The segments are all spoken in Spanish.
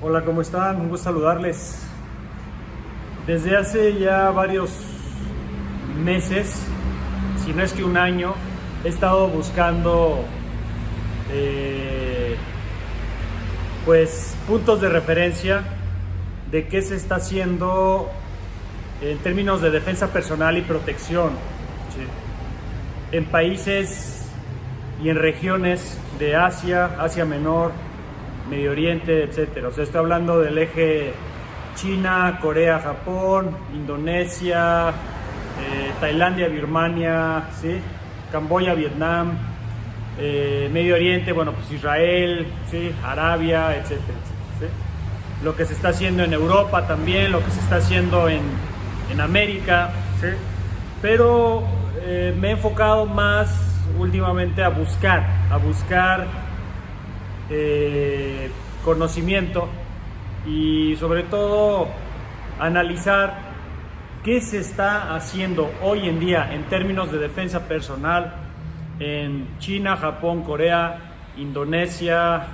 Hola, ¿cómo están? Un gusto saludarles. Desde hace ya varios meses, si no es que un año, he estado buscando pues puntos de referencia de qué se está haciendo en términos de defensa personal y protección, ¿sí?, en países y en regiones de Asia, Asia Menor, Medio Oriente, etcétera. O sea, estoy hablando del eje China, Corea, Japón, Indonesia, Tailandia, Birmania, ¿sí?, Camboya, Vietnam, Medio Oriente, bueno, pues Israel, ¿sí?, Arabia, etcétera, etcétera, ¿sí? Lo que se está haciendo en Europa también, lo que se está haciendo en América, ¿sí? Pero me he enfocado más últimamente a buscar conocimiento y sobre todo analizar qué se está haciendo hoy en día en términos de defensa personal en China, Japón, Corea, Indonesia,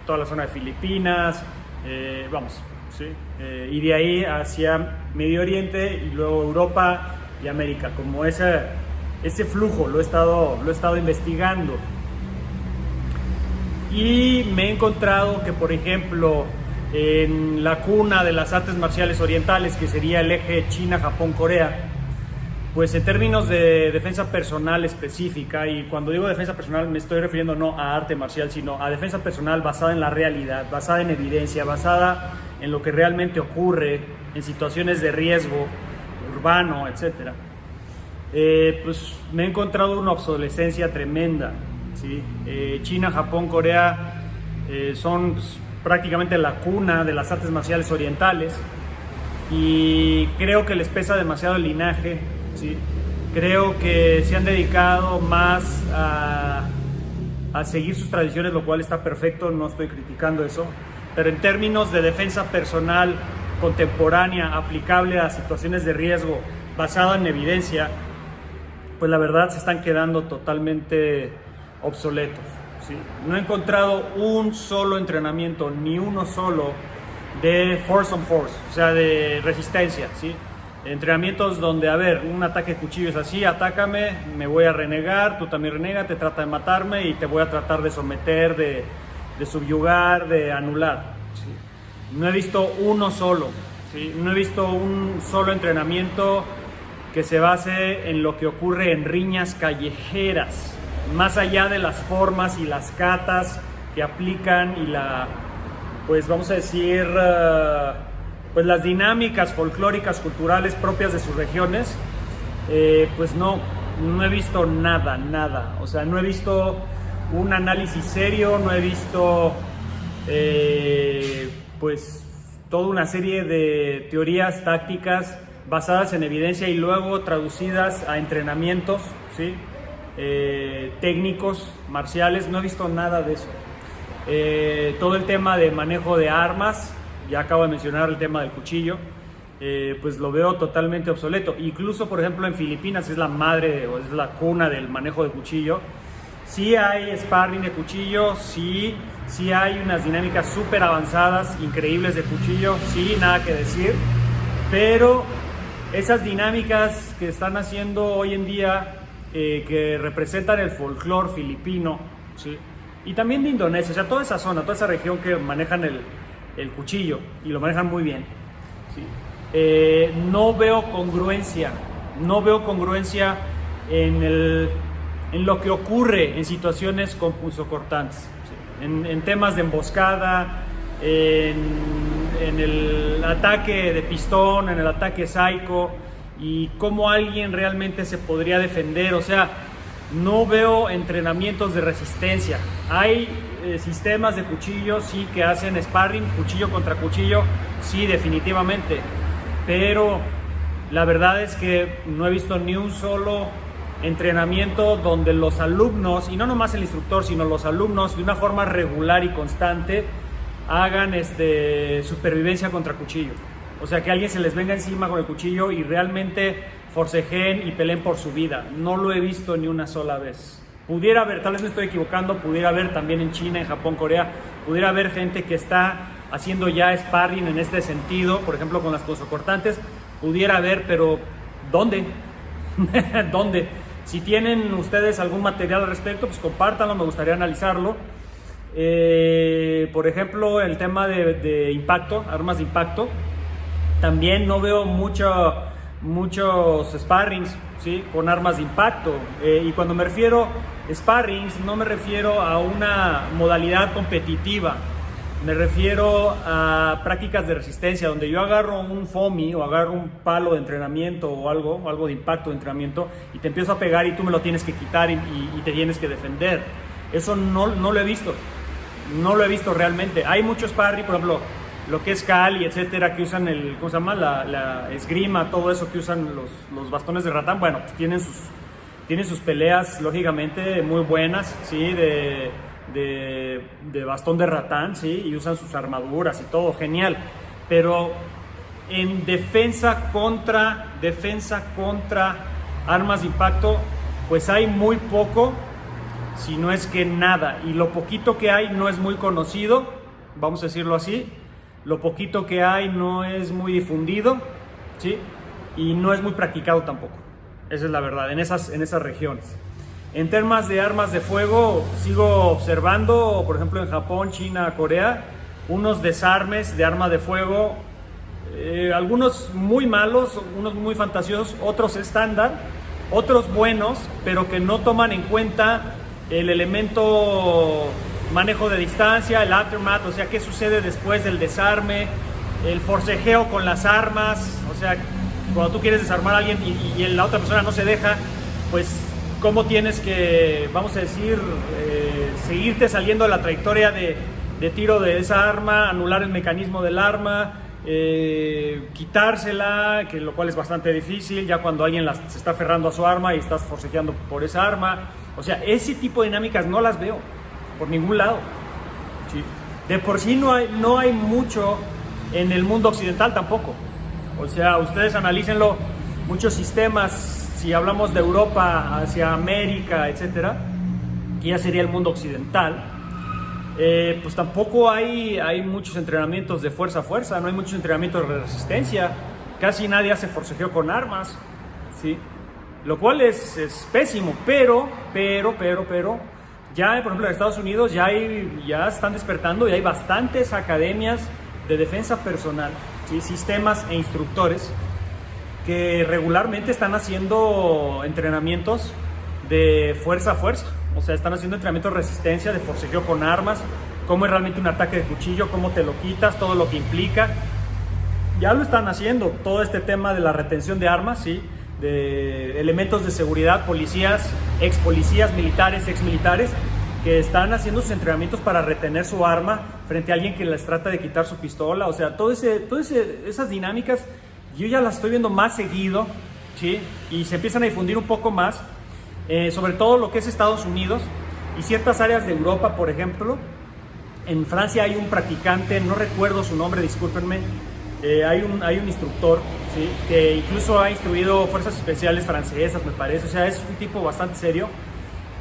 toda la zona de Filipinas, ¿sí? Y de ahí hacia Medio Oriente y luego Europa y América. Como ese flujo lo he estado investigando. Y me he encontrado que, por ejemplo, en la cuna de las artes marciales orientales, que sería el eje China, Japón, Corea, pues en términos de defensa personal específica, y cuando digo defensa personal me estoy refiriendo no a arte marcial, sino a defensa personal basada en la realidad, basada en evidencia, basada en lo que realmente ocurre en situaciones de riesgo urbano, etc. Pues me he encontrado una obsolescencia tremenda, ¿sí? China, Japón, Corea son prácticamente la cuna de las artes marciales orientales y creo que les pesa demasiado el linaje, ¿sí? Creo que se han dedicado más a seguir sus tradiciones, lo cual está perfecto, no estoy criticando eso, pero en términos de defensa personal contemporánea, aplicable a situaciones de riesgo, basada en evidencia, pues la verdad se están quedando totalmente obsoletos, ¿sí? No he encontrado un solo entrenamiento, ni uno solo, de force on force, o sea, de resistencia, ¿sí? Entrenamientos donde, a ver, un ataque de cuchillo es así, atácame, me voy a renegar, tú también renega, te trata de matarme y te voy a tratar de someter, de subyugar, de anular, ¿sí? No he visto uno solo, ¿sí? No he visto un solo entrenamiento que se base en lo que ocurre en riñas callejeras, más allá de las formas y las catas que aplican y pues vamos a decir, pues las dinámicas folclóricas, culturales propias de sus regiones, pues no he visto nada, o sea, no he visto un análisis serio, no he visto pues toda una serie de teorías tácticas basadas en evidencia y luego traducidas a entrenamientos, ¿sí?, técnicos, marciales. No he visto nada de eso. Todo el tema de manejo de armas, ya acabo de mencionar el tema del cuchillo, pues lo veo totalmente obsoleto. Incluso, por ejemplo, en Filipinas es la madre o es la cuna del manejo de cuchillo. Sí hay sparring de cuchillo, sí hay unas dinámicas súper avanzadas, increíbles de cuchillo, sí, nada que decir, pero esas dinámicas que están haciendo hoy en día, que representan el folclore filipino, ¿sí?, y también de Indonesia, o sea, toda esa zona, toda esa región que manejan el cuchillo y lo manejan muy bien, ¿sí? No veo congruencia en lo que ocurre en situaciones punzocortantes, ¿sí?, en temas de emboscada, en el ataque de pistón, en el ataque psycho, y cómo alguien realmente se podría defender. O sea, no veo entrenamientos de resistencia. Hay sistemas de cuchillo, sí, que hacen sparring, cuchillo contra cuchillo, sí, definitivamente, pero la verdad es que no he visto ni un solo entrenamiento donde los alumnos, y no nomás el instructor, sino los alumnos, de una forma regular y constante, hagan supervivencia contra cuchillo. O sea, que alguien se les venga encima con el cuchillo y realmente forcejeen y peleen por su vida. No lo he visto ni una sola vez. Pudiera haber, tal vez me estoy equivocando, pudiera haber también en China, en Japón, Corea, pudiera haber gente que está haciendo ya sparring en este sentido, por ejemplo con las punzocortantes, pudiera haber, pero ¿dónde? ¿Dónde? Si tienen ustedes algún material al respecto, pues compártanlo, me gustaría analizarlo. Por ejemplo, el tema de impacto, armas de impacto, también no veo muchos sparrings, ¿sí?, con armas de impacto. Y cuando me refiero sparrings, no me refiero a una modalidad competitiva, me refiero a prácticas de resistencia, donde yo agarro un foamy o agarro un palo de entrenamiento o algo de impacto de entrenamiento y te empiezo a pegar y tú me lo tienes que quitar y te tienes que defender. Eso no lo he visto, no lo he visto realmente. Hay muchos sparring, por ejemplo, lo que es Cali, etcétera, que usan ¿cómo se llama? La esgrima, todo eso que usan los bastones de ratán. Bueno, pues tienen sus peleas, lógicamente, muy buenas, ¿sí? De bastón de ratán, ¿sí? Y usan sus armaduras y todo, genial. Pero en defensa contra armas de impacto, pues hay muy poco, si no es que nada. Y lo poquito que hay no es muy conocido, vamos a decirlo así. Lo poquito que hay no es muy difundido, ¿sí? Y no es muy practicado tampoco. Esa es la verdad, en esas regiones. En temas de armas de fuego, sigo observando, por ejemplo, en Japón, China, Corea, unos desarmes de arma de fuego, algunos muy malos, unos muy fantasiosos, otros estándar, otros buenos, pero que no toman en cuenta el elemento manejo de distancia, el aftermath, o sea, qué sucede después del desarme, el forcejeo con las armas, o sea, cuando tú quieres desarmar a alguien y la otra persona no se deja, pues cómo tienes que, vamos a decir, seguirte saliendo de la trayectoria de tiro de esa arma, anular el mecanismo del arma, quitársela, que lo cual es bastante difícil, ya cuando alguien se está aferrando a su arma y estás forcejeando por esa arma. O sea, ese tipo de dinámicas no las veo por ningún lado, ¿sí? De por sí no hay mucho en el mundo occidental tampoco. O sea, ustedes analícenlo, muchos sistemas, si hablamos de Europa hacia América, etcétera, que ya sería el mundo occidental, pues tampoco hay muchos entrenamientos de fuerza a fuerza, no hay muchos entrenamientos de resistencia, casi nadie hace forcejeo con armas, ¿sí? Lo cual es pésimo, pero, ya, por ejemplo, en Estados Unidos ya están despertando y hay bastantes academias de defensa personal, ¿sí?, sistemas e instructores que regularmente están haciendo entrenamientos de fuerza a fuerza, o sea, están haciendo entrenamientos de resistencia, de forcejeo con armas, cómo es realmente un ataque de cuchillo, cómo te lo quitas, todo lo que implica. Ya lo están haciendo, todo este tema de la retención de armas, ¿sí?, de elementos de seguridad, policías, ex militares, ex militares, que están haciendo sus entrenamientos para retener su arma frente a alguien que les trata de quitar su pistola. O sea, todas esas dinámicas yo ya las estoy viendo más seguido, ¿sí?, y se empiezan a difundir un poco más, sobre todo lo que es Estados Unidos y ciertas áreas de Europa. Por ejemplo, en Francia hay un practicante, no recuerdo su nombre, discúlpenme, hay un instructor, ¿sí?, que incluso ha instruido fuerzas especiales francesas, me parece. O sea, es un tipo bastante serio,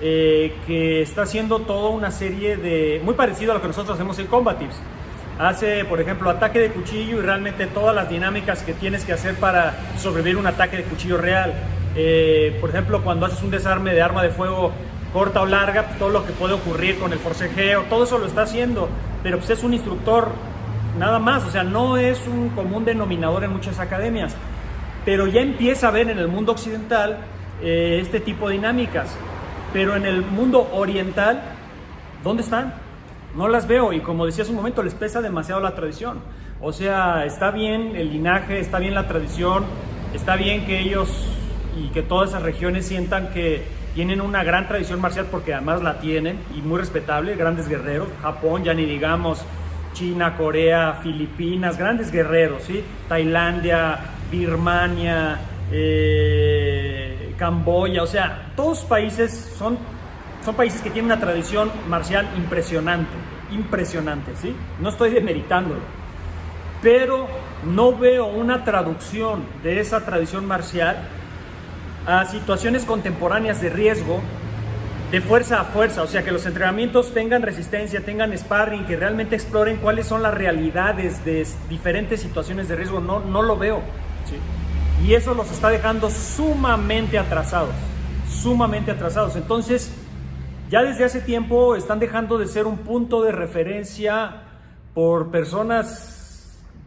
que está haciendo toda una serie muy parecido a lo que nosotros hacemos en Combatives. Hace, por ejemplo, ataque de cuchillo y realmente todas las dinámicas que tienes que hacer para sobrevivir un ataque de cuchillo real. Por ejemplo, cuando haces un desarme de arma de fuego corta o larga, pues todo lo que puede ocurrir con el forcejeo, todo eso lo está haciendo, pero pues es un instructor nada más, o sea, no es un común denominador en muchas academias, pero ya empieza a ver en el mundo occidental este tipo de dinámicas, pero en el mundo oriental, ¿dónde están? No las veo, y como decía hace un momento, les pesa demasiado la tradición. O sea, está bien el linaje, está bien la tradición, está bien que ellos y que todas esas regiones sientan que tienen una gran tradición marcial, porque además la tienen, y muy respetable, grandes guerreros. Japón, ya ni digamos, China, Corea, Filipinas, grandes guerreros, ¿sí? Tailandia, Birmania, Camboya, o sea, todos países son países que tienen una tradición marcial impresionante, ¿sí? No estoy demeritándolo, pero no veo una traducción de esa tradición marcial a situaciones contemporáneas de riesgo de fuerza a fuerza, o sea, que los entrenamientos tengan resistencia, tengan sparring, que realmente exploren cuáles son las realidades de diferentes situaciones de riesgo. No lo veo, ¿sí? Y eso los está dejando sumamente atrasados. Entonces, ya desde hace tiempo están dejando de ser un punto de referencia por personas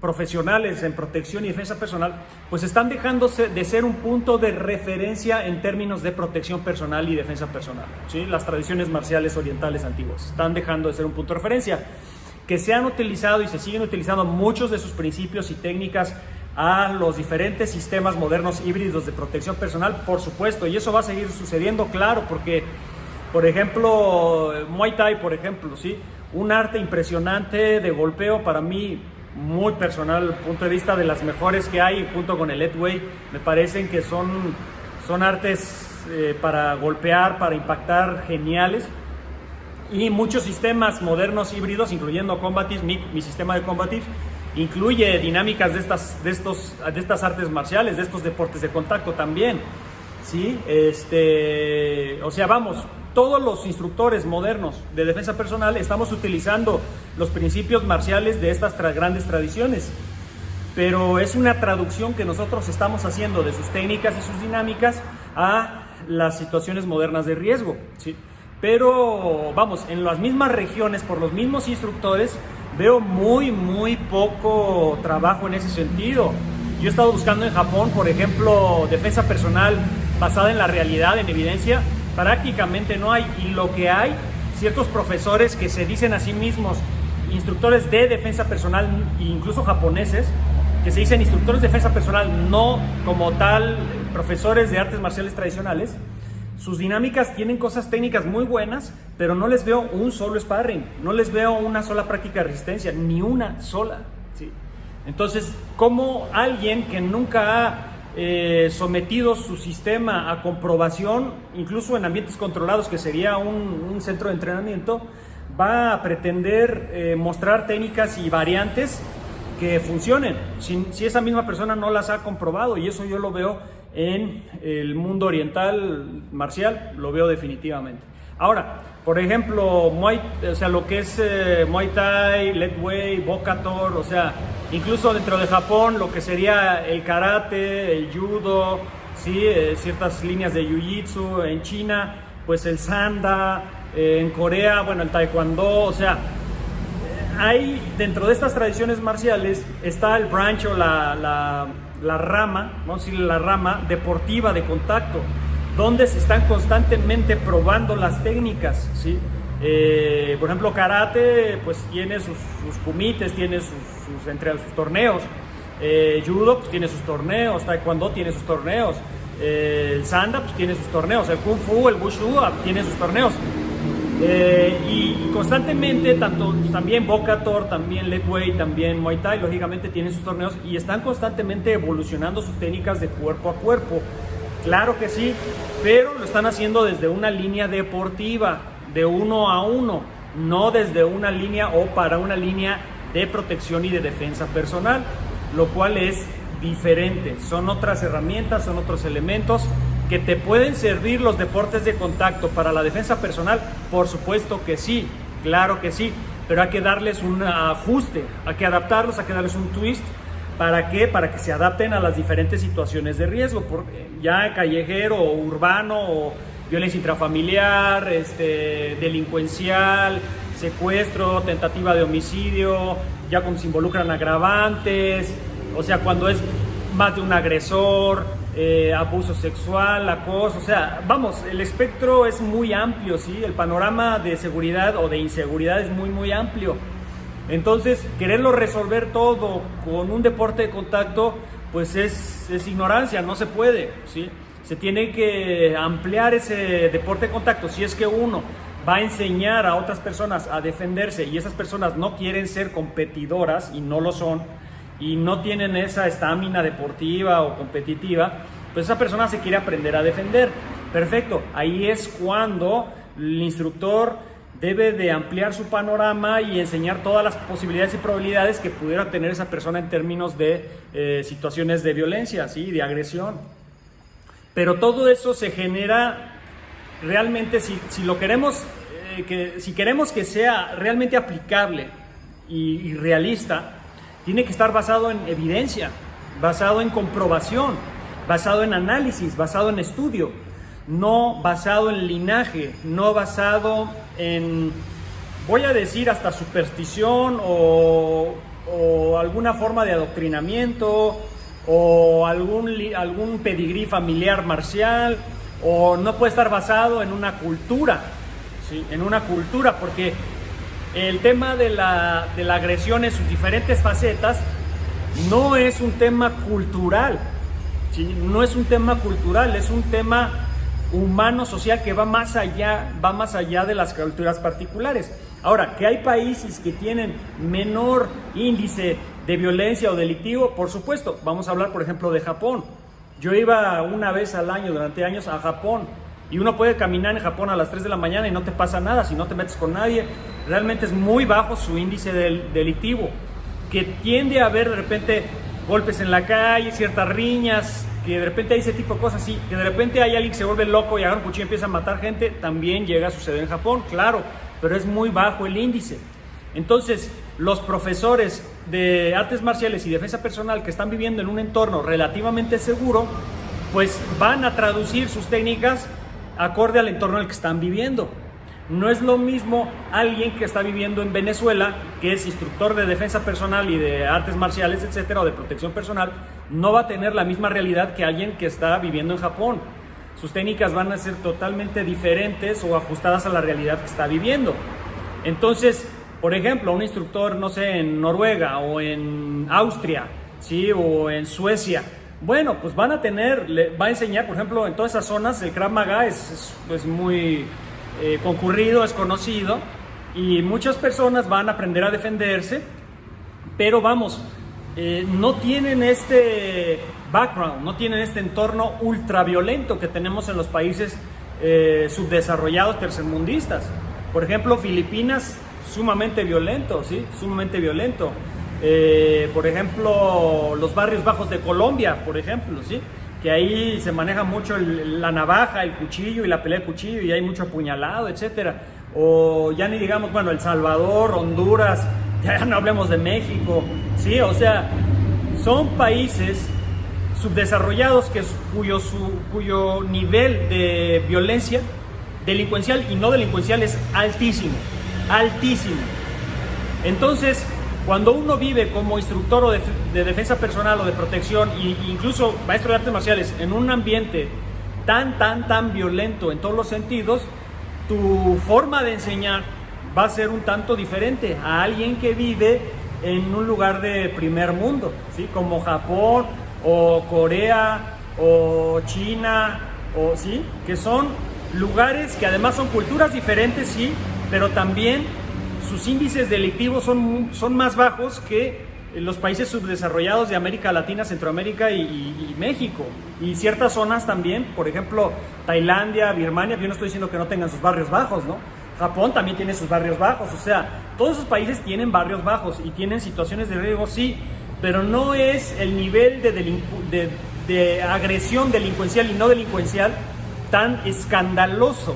profesionales en protección y defensa personal, pues están dejándose de ser un punto de referencia en términos de protección personal y defensa personal, ¿sí? Las tradiciones marciales orientales antiguas están dejando de ser un punto de referencia, que se han utilizado y se siguen utilizando muchos de sus principios y técnicas a los diferentes sistemas modernos híbridos de protección personal, por supuesto, y eso va a seguir sucediendo, claro, porque, por ejemplo, Muay Thai, por ejemplo, ¿sí? Un arte impresionante de golpeo, para mí muy personal, punto de vista de las mejores que hay, junto con el Leadway, me parecen que son artes para golpear, para impactar, geniales. Y muchos sistemas modernos híbridos, incluyendo Combative, mi sistema de Combative, incluye dinámicas de estas artes marciales, de estos deportes de contacto también, ¿sí? O sea, vamos, todos los instructores modernos de defensa personal estamos utilizando los principios marciales de estas grandes tradiciones, pero es una traducción que nosotros estamos haciendo de sus técnicas y sus dinámicas a las situaciones modernas de riesgo, ¿sí? Pero vamos, en las mismas regiones, por los mismos instructores, veo muy poco trabajo en ese sentido. Yo he estado buscando en Japón, por ejemplo, defensa personal basada en la realidad, en evidencia. Prácticamente no hay, y lo que hay, ciertos profesores que se dicen a sí mismos instructores de defensa personal, incluso japoneses, que se dicen instructores de defensa personal, no como tal profesores de artes marciales tradicionales. Sus dinámicas tienen cosas técnicas muy buenas, pero no les veo un solo sparring, no les veo una sola práctica de resistencia, ni una sola, ¿sí? Entonces, ¿cómo alguien que nunca ha sometido su sistema a comprobación, incluso en ambientes controlados, que sería un centro de entrenamiento, va a pretender mostrar técnicas y variantes que funcionen si esa misma persona no las ha comprobado? Y eso yo lo veo en el mundo oriental marcial, lo veo definitivamente. Ahora, por ejemplo, lo que es Muay Thai, Leadway, Bokator, o sea, incluso dentro de Japón, lo que sería el karate, el judo, ¿sí? Ciertas líneas de jiu-jitsu, en China, pues el sanda, en Corea, bueno, el taekwondo, o sea, hay dentro de estas tradiciones marciales está el branch o la rama, vamos a decir la rama deportiva de contacto, donde se están constantemente probando las técnicas, ¿sí? Por ejemplo, karate pues tiene sus kumites, tiene sus torneos, judo pues tiene sus torneos, taekwondo tiene sus torneos, el sanda pues tiene sus torneos, el kung fu, el wushu tiene sus torneos, y constantemente también Bokator, también Leadway, también Muay Thai lógicamente tienen sus torneos y están constantemente evolucionando sus técnicas de cuerpo a cuerpo. Claro que sí, pero lo están haciendo desde una línea deportiva, de 1 a 1, no desde una línea o para una línea de protección y de defensa personal, lo cual es diferente. Son otras herramientas, son otros elementos que te pueden servir los deportes de contacto para la defensa personal. Por supuesto que sí, claro que sí, pero hay que darles un ajuste, hay que adaptarlos, hay que darles un twist. ¿Para qué? Para que se adapten a las diferentes situaciones de riesgo, ya callejero o urbano, o violencia intrafamiliar, delincuencial, secuestro, tentativa de homicidio, ya cuando se involucran agravantes, o sea, cuando es más de un agresor, abuso sexual, acoso, o sea, vamos, el espectro es muy amplio, ¿sí? El panorama de seguridad o de inseguridad es muy amplio. Entonces, quererlo resolver todo con un deporte de contacto, pues es ignorancia, no se puede, ¿sí? Se tiene que ampliar ese deporte de contacto. Si es que uno va a enseñar a otras personas a defenderse y esas personas no quieren ser competidoras y no lo son, y no tienen esa estamina deportiva o competitiva, pues esa persona se quiere aprender a defender. Perfecto, ahí es cuando el instructor debe de ampliar su panorama y enseñar todas las posibilidades y probabilidades que pudiera tener esa persona en términos de situaciones de violencia, ¿sí? De agresión. Pero todo eso se genera realmente si lo queremos, si queremos que sea realmente aplicable y realista, tiene que estar basado en evidencia, basado en comprobación, basado en análisis, basado en estudio, no basado en linaje, no basado en, voy a decir, hasta superstición o alguna forma de adoctrinamiento o algún pedigrí familiar marcial, o no puede estar basado en una cultura, ¿sí? En una cultura, porque el tema de la agresión en sus diferentes facetas no es un tema cultural, ¿sí? No es un tema cultural, es un tema humano, social, que va más allá de las culturas particulares. Ahora, que hay países que tienen menor índice de violencia o delictivo, por supuesto. Vamos a hablar, por ejemplo, de Japón. Yo iba una vez al año, durante años, a Japón, y uno puede caminar en Japón a las 3 de la mañana y no te pasa nada, si no te metes con nadie. Realmente es muy bajo su índice delictivo, que tiende a haber de repente golpes en la calle, ciertas riñas, que de repente hay ese tipo de cosas, sí, que de repente hay alguien que se vuelve loco y agarra un cuchillo y empieza a matar gente, también llega a suceder en Japón, claro, pero es muy bajo el índice. Entonces, los profesores de artes marciales y defensa personal que están viviendo en un entorno relativamente seguro, pues van a traducir sus técnicas acorde al entorno en el que están viviendo. No es lo mismo alguien que está viviendo en Venezuela, que es instructor de defensa personal y de artes marciales, etcétera, o de protección personal, no va a tener la misma realidad que alguien que está viviendo en Japón. Sus técnicas van a ser totalmente diferentes o ajustadas a la realidad que está viviendo. Entonces, por ejemplo, un instructor, no sé, en Noruega o en Austria, ¿sí? O en Suecia, bueno, pues va a enseñar, por ejemplo, en todas esas zonas el Krav Maga es muy concurrido, es conocido, y muchas personas van a aprender a defenderse, pero vamos, no tienen este background, no tienen este entorno ultraviolento que tenemos en los países subdesarrollados, tercermundistas. Por ejemplo, Filipinas, sumamente violento, ¿sí? Sumamente violento. Por ejemplo, los barrios bajos de Colombia, por ejemplo, ¿sí? Que ahí se maneja mucho la navaja, el cuchillo y la pelea de cuchillo, y hay mucho apuñalado, etcétera. O ya ni digamos, bueno, El Salvador, Honduras, ya no hablemos de México, ¿sí? O sea, son países subdesarrollados cuyo nivel de violencia delincuencial y no delincuencial es altísimo, altísimo. Entonces, cuando uno vive como instructor o de defensa personal o de protección, e incluso maestro de artes marciales, en un ambiente tan violento en todos los sentidos, tu forma de enseñar va a ser un tanto diferente a alguien que vive en un lugar de primer mundo, ¿sí? Como Japón o Corea o China, o ¿sí? Que son lugares que además son culturas diferentes, sí, pero también sus índices delictivos son más bajos que los países subdesarrollados de América Latina, Centroamérica y México. Y ciertas zonas también, por ejemplo, Tailandia, Birmania, yo no estoy diciendo que no tengan sus barrios bajos, ¿no? Japón también tiene sus barrios bajos, o sea, todos esos países tienen barrios bajos y tienen situaciones de riesgo, sí, pero no es el nivel de agresión delincuencial y no delincuencial tan escandaloso,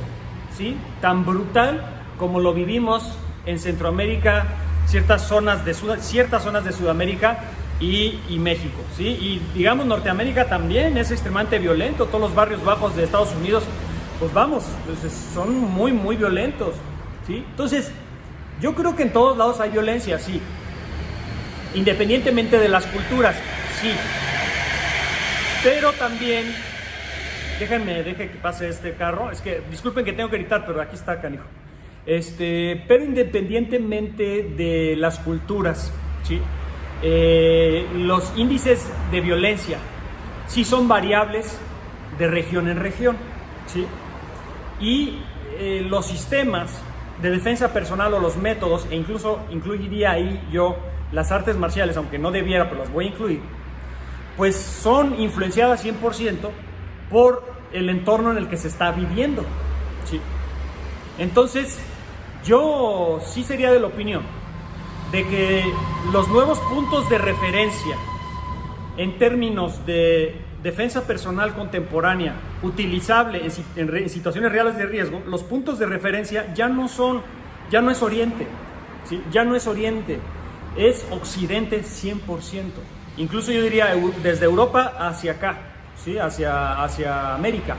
¿sí? Tan brutal como lo vivimos en Centroamérica, ciertas zonas de Sudamérica y México, ¿sí? Y digamos Norteamérica también es extremadamente violento. Todos los barrios bajos de Estados Unidos, pues vamos, pues son muy violentos, ¿sí? Entonces, yo creo que en todos lados hay violencia, sí, independientemente de las culturas, sí, pero también, deje que pase este carro, es que, disculpen que tengo que gritar, pero aquí está, canijo. Pero independientemente de las culturas, ¿sí? Los índices de violencia sí son variables de región en región, ¿sí? Y los sistemas de defensa personal o los métodos, e incluso incluiría ahí yo las artes marciales, aunque no debiera, pero las voy a incluir, pues son influenciadas 100% por el entorno en el que se está viviendo, ¿sí? Entonces, yo sí sería de la opinión de que los nuevos puntos de referencia en términos de defensa personal contemporánea utilizable en situaciones reales de riesgo, los puntos de referencia ya no es Oriente, ¿sí? Ya no es Oriente, es Occidente 100%. Incluso yo diría desde Europa hacia acá, ¿sí? hacia América,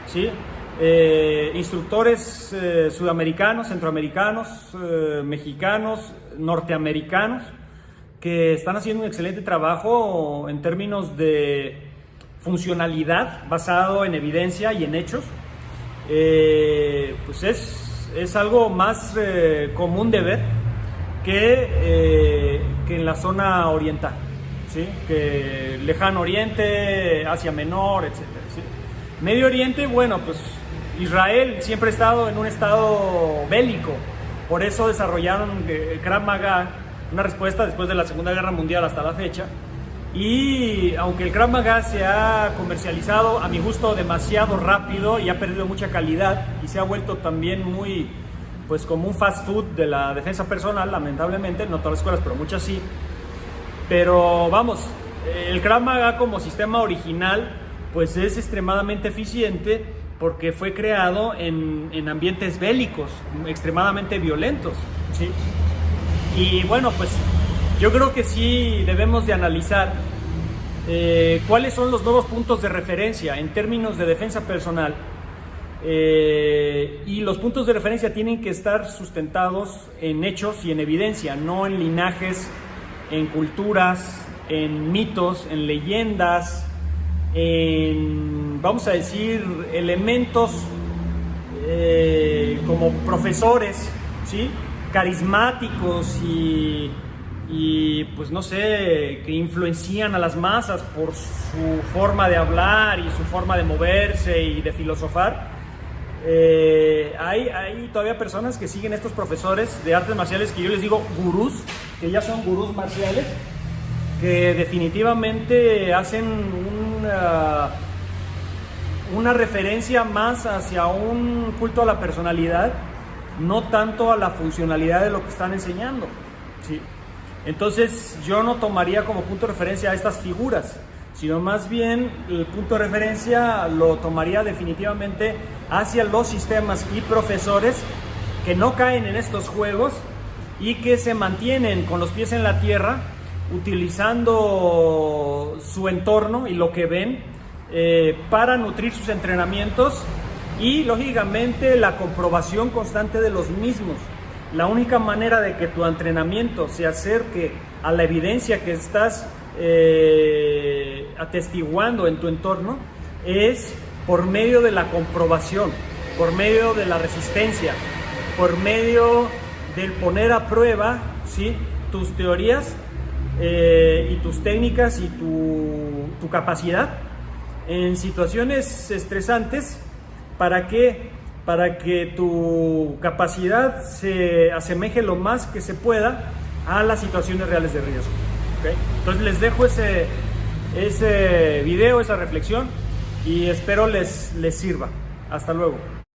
¿sí? Instructores sudamericanos, centroamericanos, mexicanos, norteamericanos, que están haciendo un excelente trabajo en términos de funcionalidad basado en evidencia y en hechos. Pues es algo más común de ver que en la zona oriental, ¿sí? Que Lejano Oriente, Asia Menor, etcétera, ¿sí? Medio Oriente, bueno, pues Israel siempre ha estado en un estado bélico, por eso desarrollaron Krav Maga, una respuesta después de la Segunda Guerra Mundial hasta la fecha. Y aunque el Krav Maga se ha comercializado a mi gusto demasiado rápido y ha perdido mucha calidad y se ha vuelto también muy, pues como un fast food de la defensa personal, lamentablemente, no todas las escuelas, pero muchas sí. Pero vamos, el Krav Maga como sistema original pues es extremadamente eficiente porque fue creado en ambientes bélicos, extremadamente violentos, ¿sí? Y bueno, pues yo creo que sí debemos de analizar cuáles son los nuevos puntos de referencia en términos de defensa personal. Y los puntos de referencia tienen que estar sustentados en hechos y en evidencia, no en linajes, en culturas, en mitos, en leyendas, en, vamos a decir, elementos como profesores, ¿sí? Carismáticos y pues no sé, que influencian a las masas por su forma de hablar y su forma de moverse y de filosofar. Hay todavía personas que siguen estos profesores de artes marciales que yo les digo gurús, que ya son gurús marciales, que definitivamente hacen una referencia más hacia un culto a la personalidad, no tanto a la funcionalidad de lo que están enseñando, ¿sí? Entonces yo no tomaría como punto de referencia a estas figuras, sino más bien el punto de referencia lo tomaría definitivamente hacia los sistemas y profesores que no caen en estos juegos y que se mantienen con los pies en la tierra, utilizando su entorno y lo que ven para nutrir sus entrenamientos y lógicamente la comprobación constante de los mismos. La única manera de que tu entrenamiento se acerque a la evidencia que estás atestiguando en tu entorno es por medio de la comprobación, por medio de la resistencia, por medio del poner a prueba, ¿sí?, tus teorías y tus técnicas y tu capacidad en situaciones estresantes. ¿Para qué? Para que tu capacidad se asemeje lo más que se pueda a las situaciones reales de riesgo, ¿okay? Entonces les dejo ese video, esa reflexión, y espero les sirva. Hasta luego.